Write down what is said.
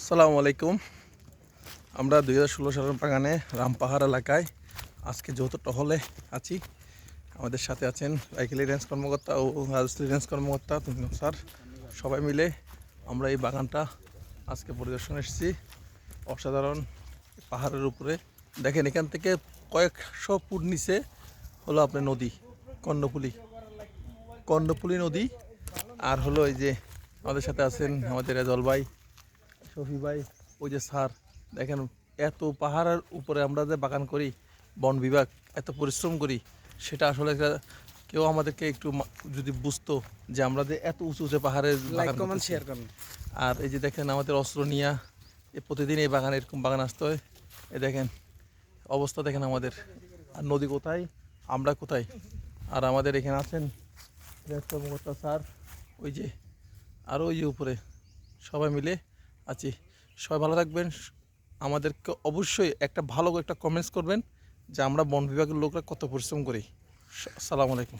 আসসালামু আলাইকুম। আমরা 2016 সালের বাগানে রামপাহাড় এলাকায় আজকে যৌথ টহলে আছি। আমাদের সাথে আছেন রাইকেলি রেঞ্জ কর্মকর্তা ও রাজশ্রী রেঞ্জ কর্মকর্তা তুমিন স্যার। সবাই মিলে আমরা এই বাগানটা আজকে পরিদর্শনে এসেছি। অসাধারণ পাহাড়ের উপরে দেখেন, এখান থেকে কয়েকশো ফুট নিচে হলো আপনার নদী, কর্ণফুলী নদী। আর হলো এই যে আমাদের সাথে আছেন আমাদের রেজল ভাই, শফি ভাই, ওই যে স্যার। দেখেন, এত পাহাড়ের উপরে আমরা যে বাগান করি, বন বিভাগ এত পরিশ্রম করি, সেটা আসলে কেউ আমাদেরকে একটু যদি বুঝতো যে আমরা যে এত উঁচু উঁচু পাহাড়ে বাগান করতেছি। শেয়ার করুন। আর এই যে দেখেন আমাদের অস্ত্র নিয়ে প্রতিদিন এই বাগানে এরকম বাগান আসতে হয়। এই দেখেন অবস্থা, দেখেন আমাদের। আর নদী কোথায়, আমরা কোথায়। আর আমাদের এখানে আছেন রেঞ্জ কর্মকর্তা স্যার, ওই যে, আর ওই যে উপরে সবাই মিলে আছি। সবাই ভালো থাকবেন। আমাদেরকে অবশ্যই একটা ভালো একটা কমেন্টস করবেন যে আমরা বন বিভাগের লোকরা কত পরিশ্রম করি। আসসালামু আলাইকুম।